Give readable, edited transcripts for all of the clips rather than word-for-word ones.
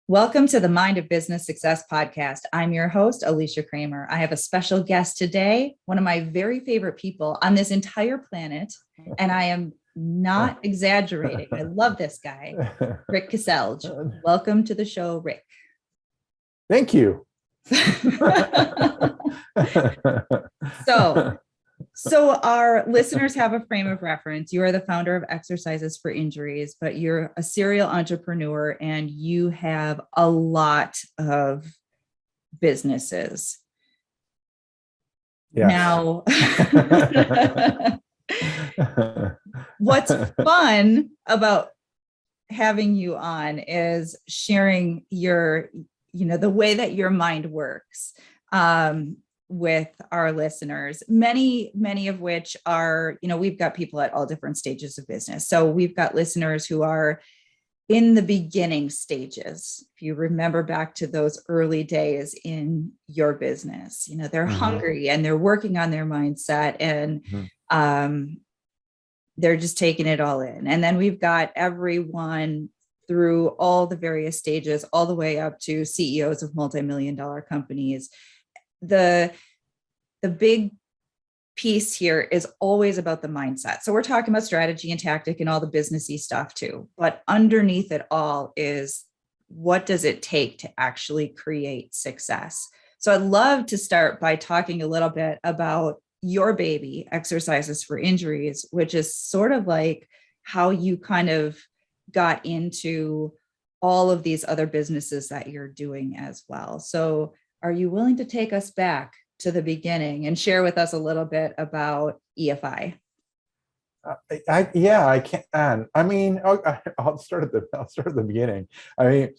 Welcome to the Mind of Business Success podcast. I'm your host, Alicia Cramer. I have a special guest today, one of my very favorite people on this entire planet, and I am not exaggerating. I love this guy, Rick Kaselj. Welcome to the show, Rick. Thank you. So our listeners have a frame of reference. You are the founder of Exercises for Injuries, but you're a serial entrepreneur and you have a lot of businesses. Yes. Now, what's fun about having you on is sharing your, the way that your mind works. With our listeners, many of which are, we've got people at all different stages of business. So we've got listeners who are in the beginning stages. If you remember back to those early days in your business, they're hungry and they're working on their mindset and they're just taking it all in. And then we've got everyone through all the various stages, all the way up to CEOs of multi-million-dollar companies. The big piece here is always about the mindset. So we're talking about strategy and tactic and all the businessy stuff too. But underneath it all is, what does it take to actually create success? So I'd love to start by talking a little bit about your baby, Exercises for Injuries, which is sort of like how you kind of got into all of these other businesses that you're doing as well. So are you willing to take us back to the beginning and share with us a little bit about EFI? I can. I mean, I'll start at the beginning. I mean,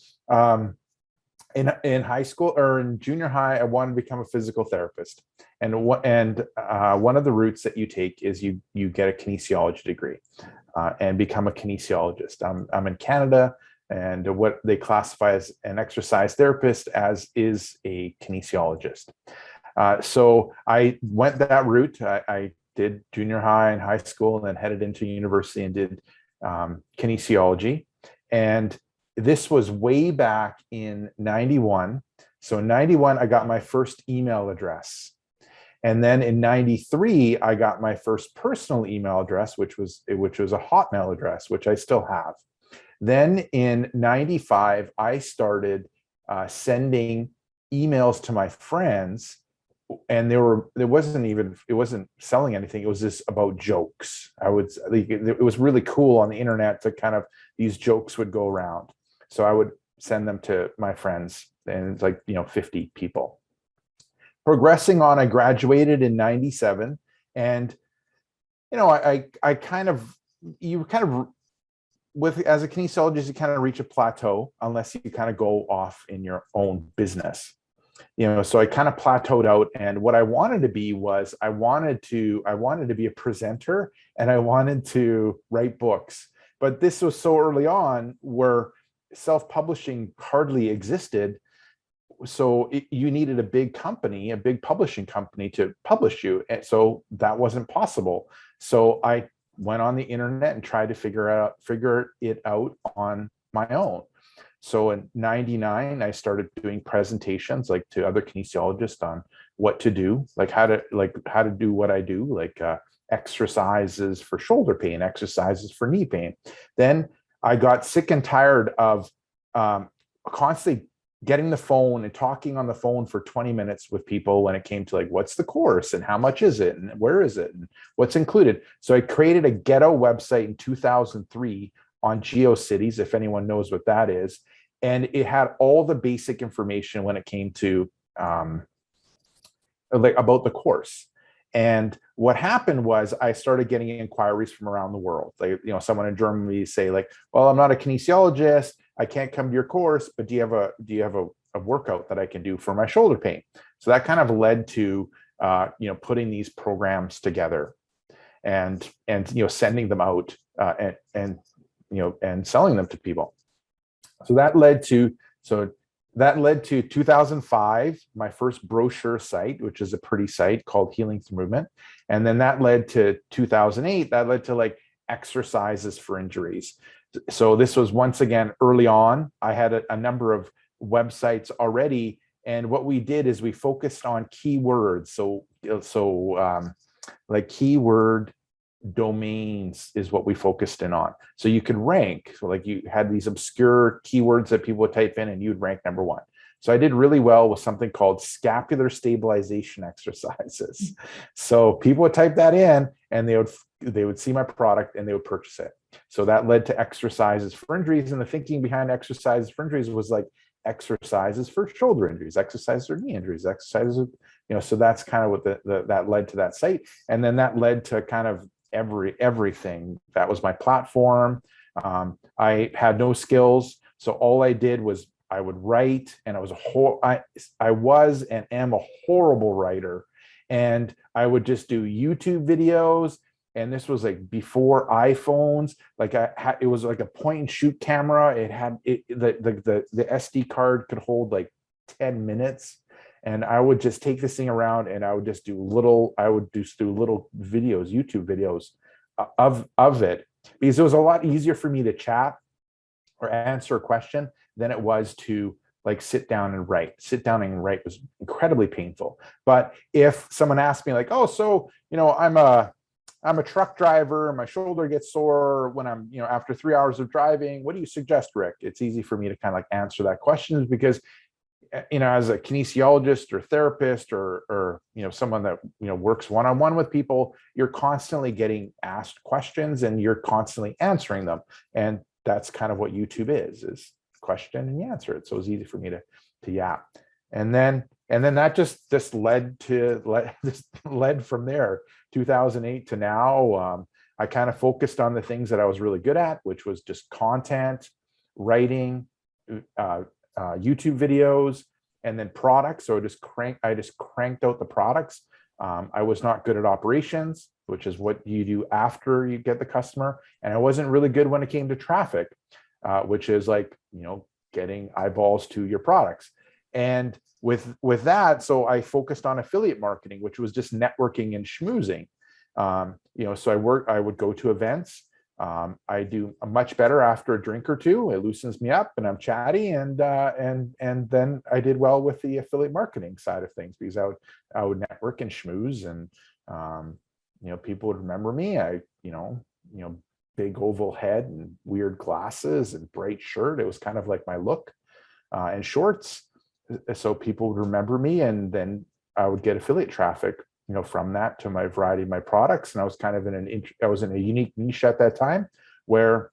in high school or in junior high, I wanted to become a physical therapist, and one of the routes that you take is you get a kinesiology degree and become a kinesiologist. I'm in Canada. And what they classify as an exercise therapist as is a kinesiologist. So I went that route. I did junior high and high school and then headed into university and did kinesiology. And this was way back in 91. So in 91, I got my first email address. And then in 93, I got my first personal email address, which was a Hotmail address, which I still have. Then in 95, I started sending emails to my friends, and it wasn't selling anything. It was just about jokes. It was really cool on the internet to kind of, these jokes would go around. So I would send them to my friends, and it's like, 50 people. Progressing on, I graduated in 97, and I kind of, as a kinesiologist, you kind of reach a plateau unless you kind of go off in your own business, so I kind of plateaued out. And what I wanted to be was, I wanted to be a presenter, and I wanted to write books. But this was so early on where self-publishing hardly existed. So you needed a big publishing company to publish you. And so that wasn't possible. So I went on the internet and tried to figure it out on my own. So in 99, I started doing presentations like to other kinesiologists on what to do, like how to do what I do, like exercises for shoulder pain, exercises for knee pain. Then I got sick and tired of constantly getting the phone and talking on the phone for 20 minutes with people when it came to like, what's the course and how much is it and where is it and what's included. So I created a ghetto website in 2003 on GeoCities, if anyone knows what that is. And it had all the basic information when it came to about the course. And what happened was I started getting inquiries from around the world. Like, someone in Germany say like, well, I'm not a kinesiologist, I can't come to your course, but do you have a workout that I can do for my shoulder pain? So that kind of led to putting these programs together and sending them out and and selling them to people. So that led to 2005, my first brochure site, which is a pretty site called Healing Through Movement. And then that led to 2008, that led to like exercises for injuries. So this was once again early on. I had a number of websites already. And what we did is we focused on keywords. So like keyword domains is what we focused in on. So you could rank. So like you had these obscure keywords that people would type in and you'd rank number one. So I did really well with something called scapular stabilization exercises. So people would type that in and they would see my product and they would purchase it. So that led to exercises for injuries. And the thinking behind exercises for injuries was like exercises for shoulder injuries, exercises for knee injuries, exercises, so that's kind of what that led to that site. And then that led to kind of everything. That was my platform. I had no skills. So all I did was I would write, and I was and am a horrible writer. And I would just do YouTube videos. And this was like before iPhones. Like it was like a point and shoot camera. It had the SD card could hold like 10 minutes. And I would just take this thing around and I would just do little videos, YouTube videos of it, because it was a lot easier for me to chat or answer a question than it was to like sit down and write. Sit down and write was incredibly painful. But if someone asked me like, oh, so, I'm a truck driver, my shoulder gets sore when I'm, after 3 hours of driving, what do you suggest, Rick? It's easy for me to kind of like answer that question, because as a kinesiologist or therapist or someone that works one-on-one with people, you're constantly getting asked questions and you're constantly answering them. And that's kind of what YouTube is question and you answer it. So it's easy for me to yap. And then that just led from there, 2008 to now. I kind of focused on the things that I was really good at, which was just content, writing, YouTube videos, and then products. So I just cranked out the products. I was not good at operations, which is what you do after you get the customer. And I wasn't really good when it came to traffic, which is like, getting eyeballs to your products. And with that, so I focused on affiliate marketing, which was just networking and schmoozing. So I would go to events. I do much better after a drink or two. It loosens me up and I'm chatty, and then I did well with the affiliate marketing side of things, because I would network and schmooze, and people would remember me. Big oval head and weird glasses and bright shirt. It was kind of like my look, and shorts. So people would remember me, and then I would get affiliate traffic from that to my variety of my products. And I was kind of I was in a unique niche at that time, where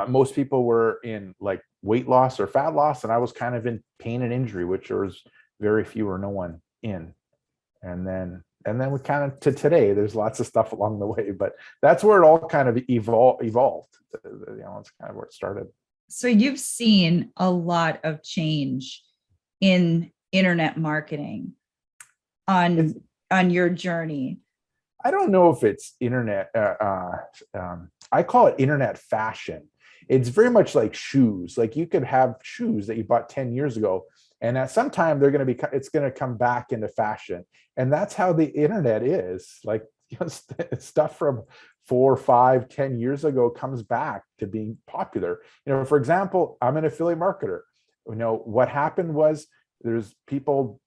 most people were in like weight loss or fat loss, and I was kind of in pain and injury, which there was very few or no one in. And then we kind of to today, there's lots of stuff along the way, but that's where it all kind of evolved. It's kind of where it started. So you've seen a lot of change in internet marketing on your journey. I don't know if it's internet. I call it internet fashion. It's very much like shoes. Like you could have shoes that you bought 10 years ago, and at some time it's going to come back into fashion. And that's how the internet is. Like stuff from 4, 5, 10 years ago comes back to being popular. For example, I'm an affiliate marketer. What happened was there's people,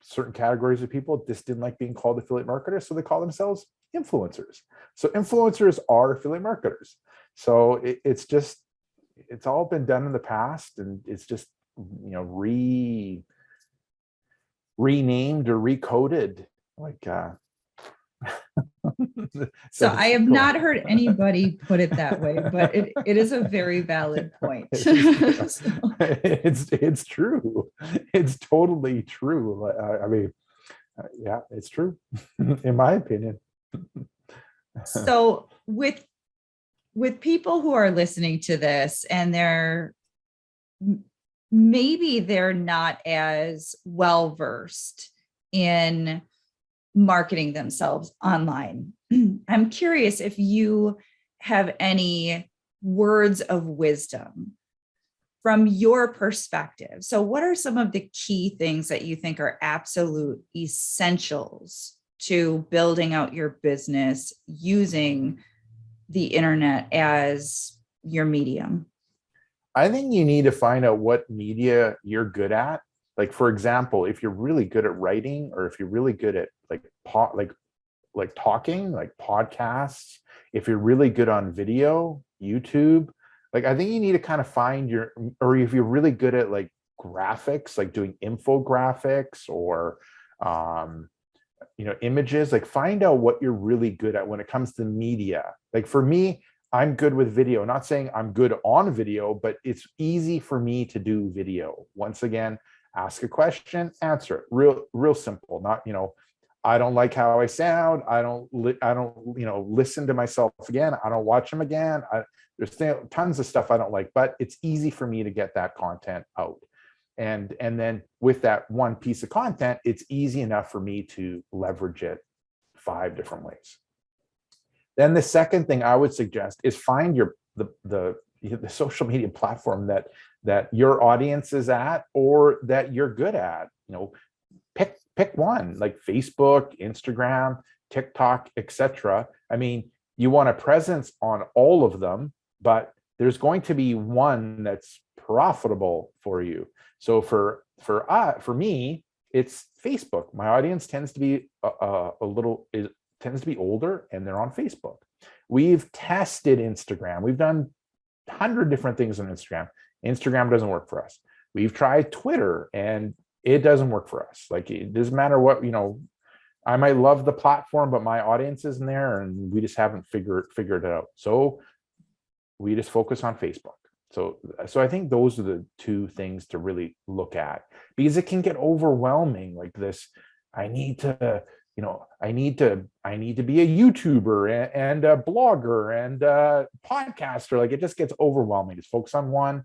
certain categories of people just didn't like being called affiliate marketers, so they call themselves influencers. So influencers are affiliate marketers. So it's all been done in the past, and it's just renamed or recoded. Like so I have not heard anybody put it that way, but it is a very valid point. It's true. It's totally true. I mean, yeah, it's true in my opinion. So with people who are listening to this, and maybe they're not as well versed in marketing themselves online, I'm curious if you have any words of wisdom from your perspective. So what are some of the key things that you think are absolute essentials to building out your business using the internet as your medium? I think you need to find out what media you're good at. Like, for example, if you're really good at writing, or if you're really good at like talking, like podcasts, if you're really good on video, YouTube, like I think you need to kind of find your, or if you're really good at like graphics, like doing infographics or images, like find out what you're really good at when it comes to media. Like for me, I'm good with video. Not saying I'm good on video, but it's easy for me to do video. Once again, ask a question, answer it. Real simple. Not, I don't like how I sound. I don't listen to myself again. I don't watch them again. There's tons of stuff I don't like, but it's easy for me to get that content out. And then with that one piece of content, it's easy enough for me to leverage it 5 different ways. Then the second thing I would suggest is find the social media platform that your audience is at, or that you're good at. Pick one, like Facebook, Instagram, TikTok, etc. I mean, you want a presence on all of them, but there's going to be one that's profitable for you. So for me, it's Facebook. My audience tends to be tends to be older, and they're on Facebook. We've tested Instagram. We've done 100 different things on Instagram. Instagram doesn't work for us. We've tried Twitter, and it doesn't work for us. Like, it doesn't matter what, I might love the platform, but my audience isn't there, and we just haven't figured it out. So we just focus on Facebook. So I think those are the 2 things to really look at, because it can get overwhelming. Like this, I need to be a YouTuber and a blogger and a podcaster. Like, it just gets overwhelming. Just focus on one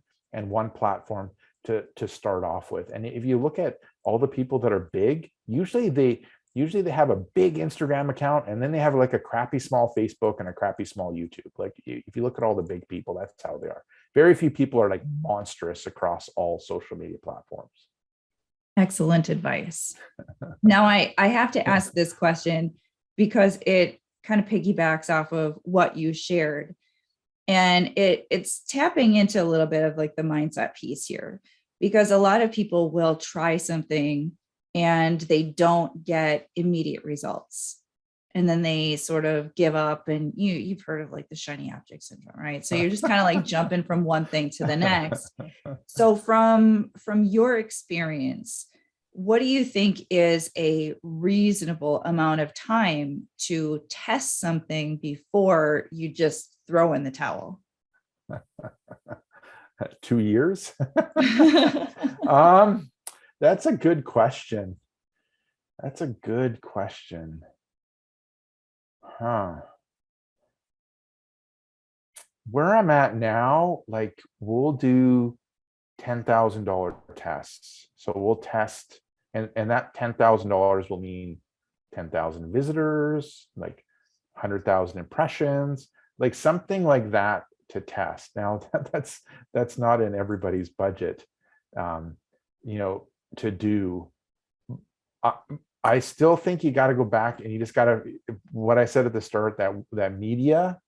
platform to start off with. And if you look at all the people that are big, usually they have a big Instagram account, and then they have like a crappy small Facebook and a crappy small YouTube. Like, if you look at all the big people, that's how they are. Very few people are like monstrous across all social media platforms. Excellent advice. Now, I have to ask this question because it kind of piggybacks off of what you shared. And it's tapping into a little bit of like the mindset piece here, because a lot of people will try something and they don't get immediate results. And then they sort of give up, and you've heard of like the shiny object syndrome, right? So you're just kind of like jumping from one thing to the next. So from your experience, what do you think is a reasonable amount of time to test something before you just throw in the towel? 2 years? That's a good question. Where I'm at now, like, we'll do $10,000 tests. So we'll test, and that $10,000 will mean 10,000 visitors, like 100,000 impressions, like something like that to test. Now that's not in everybody's budget, to do. I still think you got to go back, and you just got to, what I said at the start, that media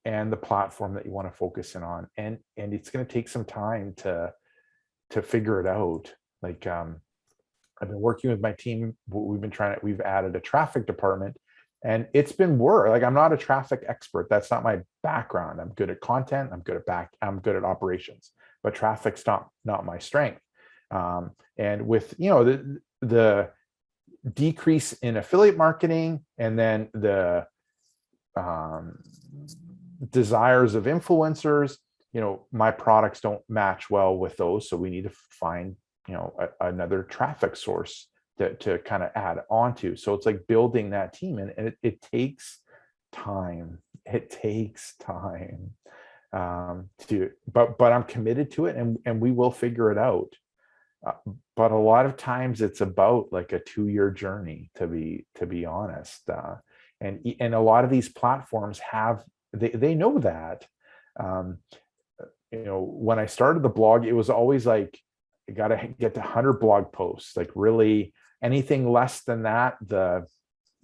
and the platform that you want to focus in on, and it's going to take some time to figure it out. Like, I've been working with my team. We've added a traffic department, and it's been work. Like, I'm not a traffic expert. That's not my background. I'm good at content. I'm good at operations, but traffic's not my strength. And with, the decrease in affiliate marketing, and then the desires of influencers, my products don't match well with those. So we need to find, another traffic source to kind of add onto. So it's like building that team, and it takes time. But I'm committed to it, and we will figure it out. But a lot of times it's about like a 2-year journey, to be honest. And a lot of these platforms have they know that. Um, when I started the blog, it was always like, I got to get to 100 blog posts. Like really anything less than that, the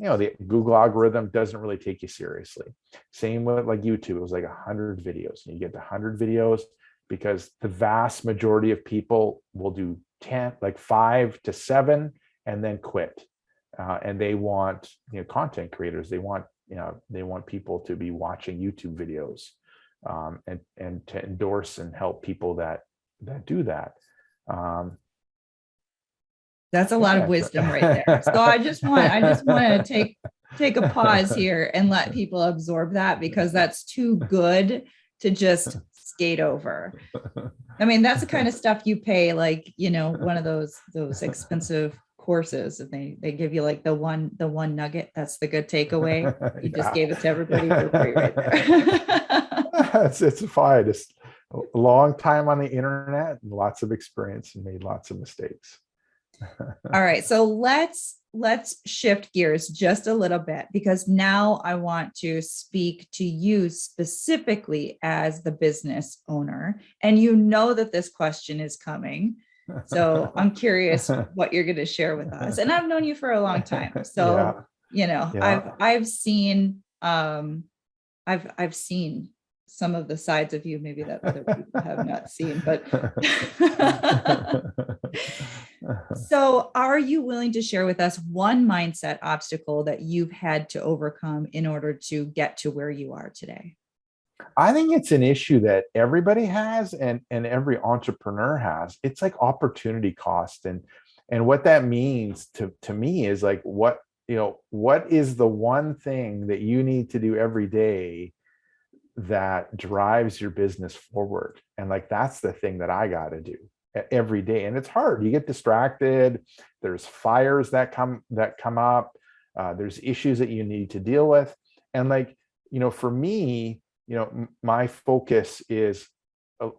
Google algorithm doesn't really take you seriously. Same with like YouTube. It was like 100 videos. And you get to 100 videos because the vast majority of people will do 10, like 5 to 7, and then quit. And they want, content creators. They want people to be watching YouTube videos, and to endorse and help people that do that. That's a lot of wisdom right there. So I just want to take a pause here and let people absorb that, because that's too good to just skate over. I mean, that's the kind of stuff you pay, like, one of those expensive courses, and they give you like the one nugget. That's the good takeaway. You just gave it to everybody for free right there. It's fine. It's a long time on the internet and lots of experience, and made lots of mistakes. All right. So let's shift gears just a little bit, because now I want to speak to you specifically as the business owner. And that this question is coming. So I'm curious what you're going to share with us. And I've known you for a long time. So, I've seen, I've seen some of the sides of you maybe that other people have not seen, but so are you willing to share with us one mindset obstacle that you've had to overcome in order to get to where you are today? I think it's an issue that everybody has, and every entrepreneur has. It's like opportunity cost. And what that means to me is like, what is the one thing that you need to do every day that drives your business forward? And like, that's the thing that I got to do every day. And it's hard. You get distracted. There's fires that come up. There's issues that you need to deal with. And like, for me, my focus is, a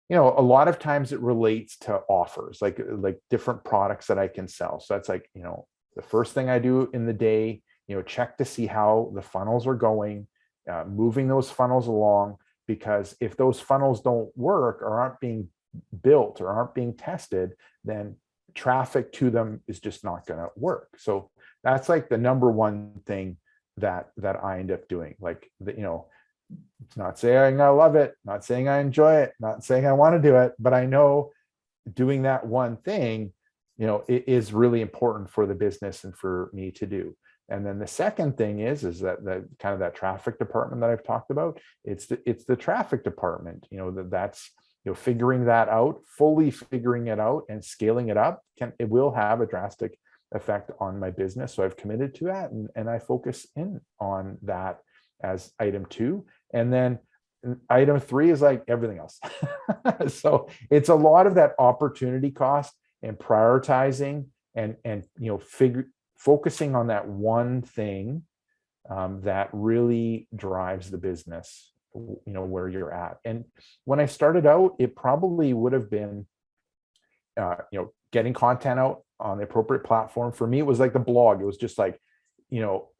lot of times it relates to offers, like different products that I can sell. So that's like, the first thing I do in the day, check to see how the funnels are going, moving those funnels along, because if those funnels don't work or aren't being built or aren't being tested, then traffic to them is just not going to work. So that's like the number one thing that I end up doing. Like, it's not saying I love it, not saying I enjoy it, not saying I want to do it, but I know doing that one thing, it is really important for the business and for me to do. And then the second thing is that the kind of that traffic department that I've talked about. It's the traffic department, that's figuring that out, fully figuring it out and scaling it up. It will have a drastic effect on my business. So I've committed to that, and I focus in on that as item 2. And then item 3 is like everything else. So it's a lot of that opportunity cost and prioritizing and focusing on that one thing that really drives the business, where you're at. And when I started out, it probably would have been, getting content out on the appropriate platform. For me, it was like the blog. It was just like,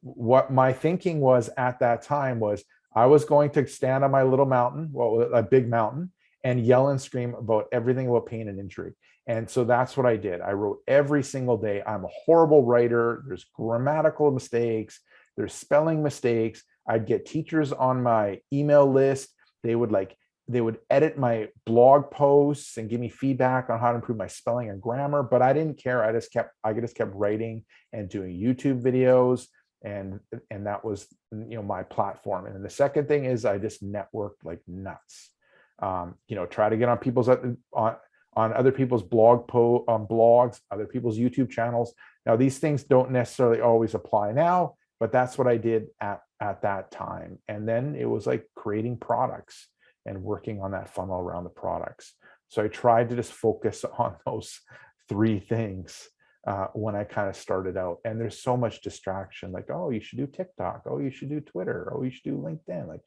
what my thinking was at that time was, I was going to stand on my little mountain, a big mountain, and yell and scream about everything about pain and injury. And so that's what I did. I wrote every single day. I'm a horrible writer. There's grammatical mistakes. There's spelling mistakes. I'd get teachers on my email list. They would edit my blog posts and give me feedback on how to improve my spelling and grammar, but I didn't care. I just kept writing and doing YouTube videos, and that was my platform. And then the second thing is I just networked like nuts. Try to get on people's on other people's blogs, other people's YouTube channels. Now, these things don't necessarily always apply now, but that's what I did at that time. And then it was like creating products and working on that funnel around the products. So I tried to just focus on those 3 things when I kind of started out. And there's so much distraction, like, oh, you should do TikTok. Oh, you should do Twitter. Oh, you should do LinkedIn. Like,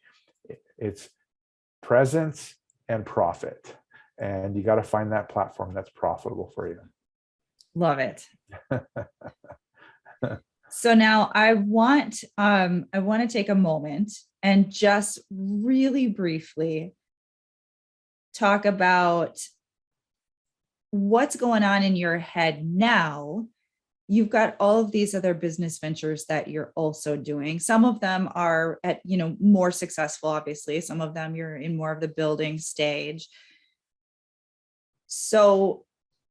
it's presence and profit. And you got to find that platform that's profitable for you. Love it. So now I want to take a moment and just really briefly talk about what's going on in your head now. You've got all of these other business ventures that you're also doing. Some of them are at, more successful, obviously. Some of them you're in more of the building stage. So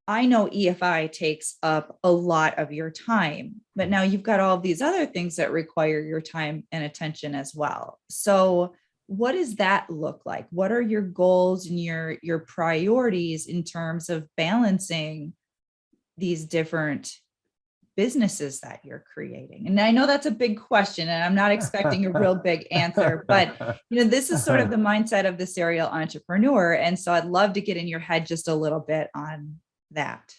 I know EFI takes up a lot of your time, but now you've got all of these other things that require your time and attention as well. So what does that look like? What are your goals and your priorities in terms of balancing these different businesses that you're creating? And I know that's a big question, and I'm not expecting a real big answer, but this is sort of the mindset of the serial entrepreneur. And so I'd love to get in your head just a little bit on that.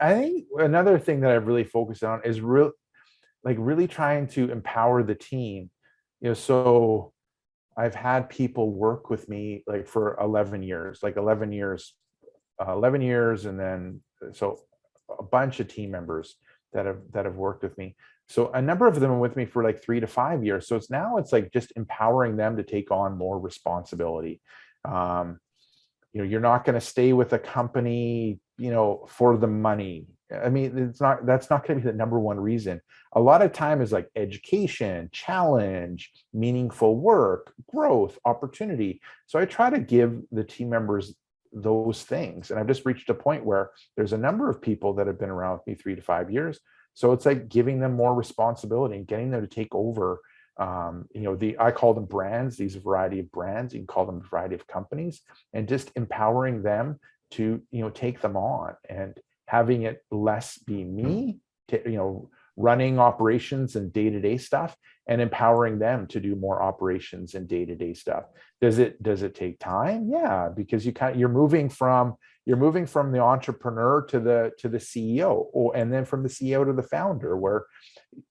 I think another thing that I've really focused on is really trying to empower the team. So I've had people work with me like for 11 years, and then so a bunch of team members that have worked with me. So a number of them are with me for like 3 to 5 years. So it's like just empowering them to take on more responsibility. You're not going to stay with a company, for the money. I mean, that's not going to be the number one reason. A lot of time is like education, challenge, meaningful work, growth, opportunity. So I try to give the team members those things. And I've just reached a point where there's a number of people that have been around with me 3 to 5 years. So it's like giving them more responsibility and getting them to take over. I call them brands, these variety of brands, you can call them a variety of companies, and just empowering them to, take them on and having it less be me, running operations and day-to-day stuff, and empowering them to do more operations and day-to-day stuff. Does it take time? Yeah, because you're moving from the entrepreneur to the CEO, and then from the CEO to the founder, where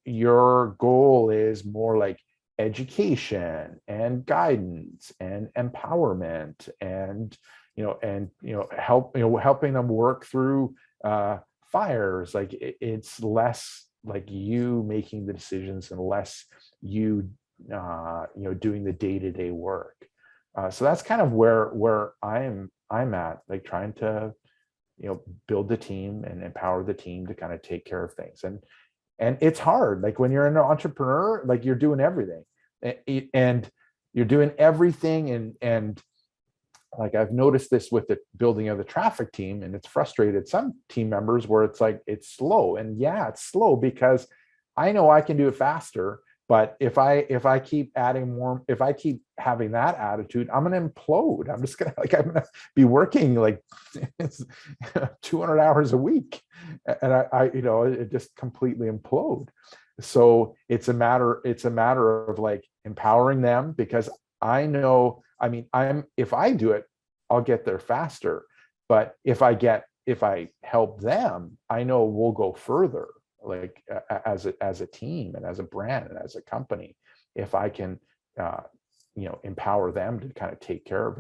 your goal is more like education and guidance and empowerment and helping them work through fires. Like it's less like you making the decisions and less you doing the day-to-day work. So that's kind of where I'm at, like trying to build the team and empower the team to kind of take care of things. And it's hard. Like when you're an entrepreneur, like you're doing everything, and and like I've noticed this with the building of the traffic team, and it's frustrated some team members where it's like it's slow. And yeah, it's slow because I know I can do it faster. But if I keep adding more, if I keep having that attitude, I'm going to implode. I'm going to be working like 200 hours a week, and it just completely implode. So it's a matter of like empowering them, because I know, if I do it, I'll get there faster. But if I help them, I know we'll go further, like as a team and as a brand and as a company, if I can empower them to kind of take care of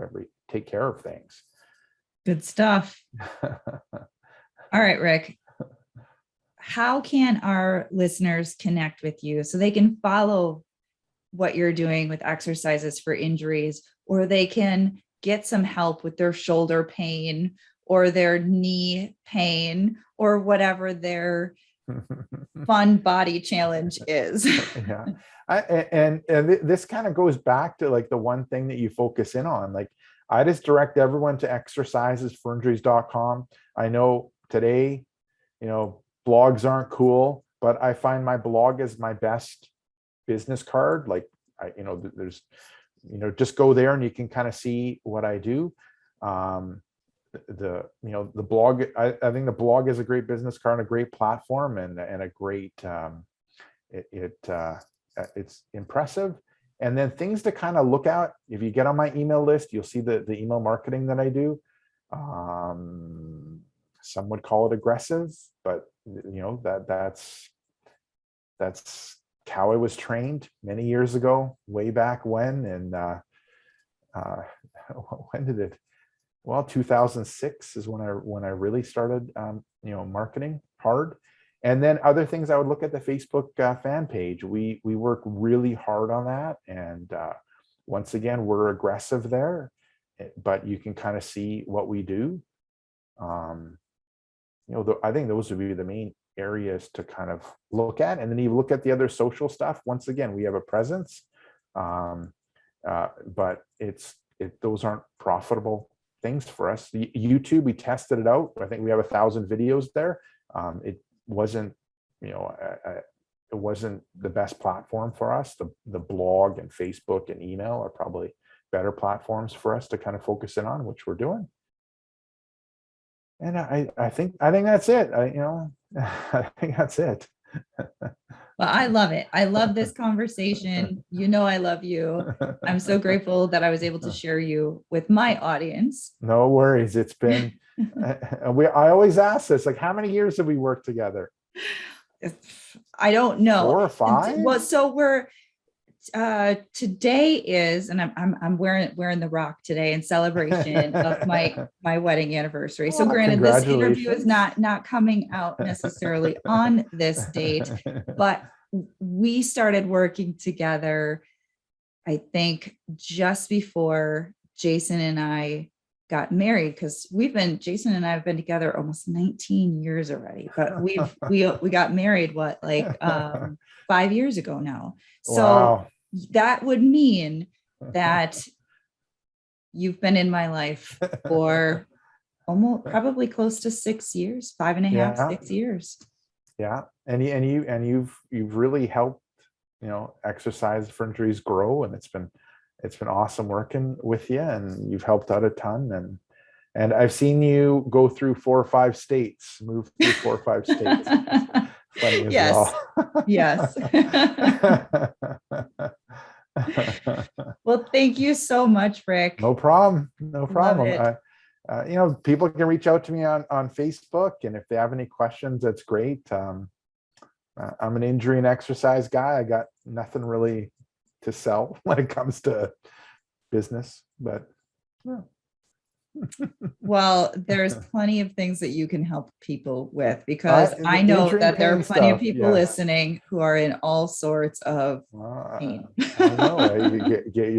things. Good stuff. All right, Rick, how can our listeners connect with you so they can follow what you're doing with exercises for injuries, or they can get some help with their shoulder pain or their knee pain or whatever their fun body challenge is? Yeah. And this kind of goes back to like the one thing that you focus in on. Like I just direct everyone to exercisesforinjuries.com. I know today, blogs aren't cool, but I find my blog is my best business card. Like there's, just go there and you can kind of see what I do. The blog, I think the blog is a great business card, and a great platform, and a great it's impressive. And then things to kind of look at, if you get on my email list, you'll see the email marketing that I do. Some would call it aggressive, but that's how I was trained many years ago, way back when. And when did it? Well, 2006 is when I really started, marketing hard. And then other things, I would look at the Facebook fan page. We work really hard on that. And once again, we're aggressive there, but you can kind of see what we do. I think those would be the main areas to kind of look at. And then you look at the other social stuff. Once again, we have a presence, but those aren't profitable things for us. The YouTube, we tested it out. I think we have 1,000 videos there. It wasn't, it wasn't the best platform for us. The blog and Facebook and email are probably better platforms for us to kind of focus in on, which we're doing. And I think that's it. I think that's it. Well, I love it. I love this conversation. I love you. I'm so grateful that I was able to share you with my audience. No worries. It's been, I always ask this, like, how many years have we worked together? I don't know. 4 or 5? Well, so we're, today is, and I'm wearing the rock today in celebration of my wedding anniversary. So granted, this interview is not coming out necessarily on this date, but we started working together, I think, just before Jason and I got married, because Jason and I have been together almost 19 years already, but we got married 5 years ago now. So wow. That would mean that you've been in my life for almost probably close to 6 years, 5.5, 6 years. Yeah. And you've really helped, Exercise for Injuries grow, and it's been awesome working with you, and you've helped out a ton. And I've seen you go through 4 or 5 states, move through 4 or 5 states. Funny as yes. Well. Yes. Well, thank you so much, Rick. No problem. People can reach out to me on Facebook, and if they have any questions, that's great. I'm an injury and exercise guy. I got nothing really to sell when it comes to business, but yeah. Well, there's plenty of things that you can help people with, because I know that there are plenty of people listening who are in all sorts of pain. I know. You get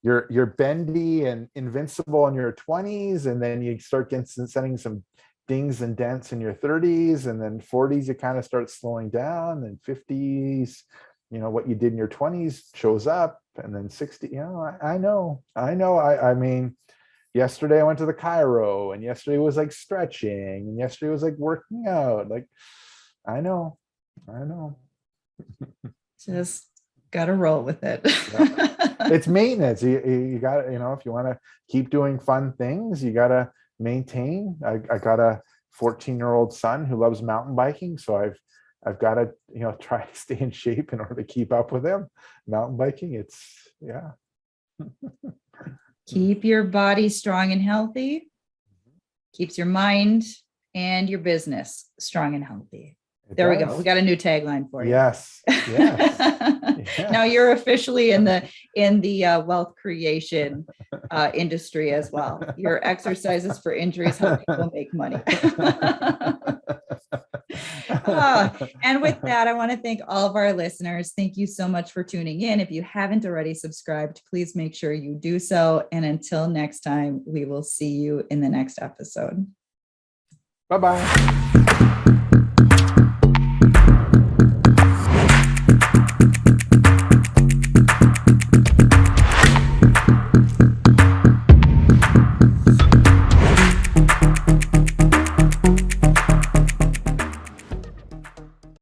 you're bendy and invincible in your 20s, and then you start sending some dings and dents in your 30s, and then 40s you kind of start slowing down, and 50s, what you did in your 20s shows up, and then 60, I know. I mean, yesterday I went to the chiro, and yesterday was like stretching, and yesterday was like working out. Like, I know. Just gotta roll with it. Yeah. It's maintenance. You got to, if you want to keep doing fun things, you got to maintain. I got a 14-year-old son who loves mountain biking, so I've got to try to stay in shape in order to keep up with him. Mountain biking, keep your body strong and healthy, keeps your mind and your business strong and healthy. There we go. We got a new tagline for you. Yes. Now you're officially in the wealth creation industry as well. Your exercises for injuries help people make money. And with that, I want to thank all of our listeners. Thank you so much for tuning in. If you haven't already subscribed, please make sure you do so. And until next time, we will see you in the next episode. Bye-bye.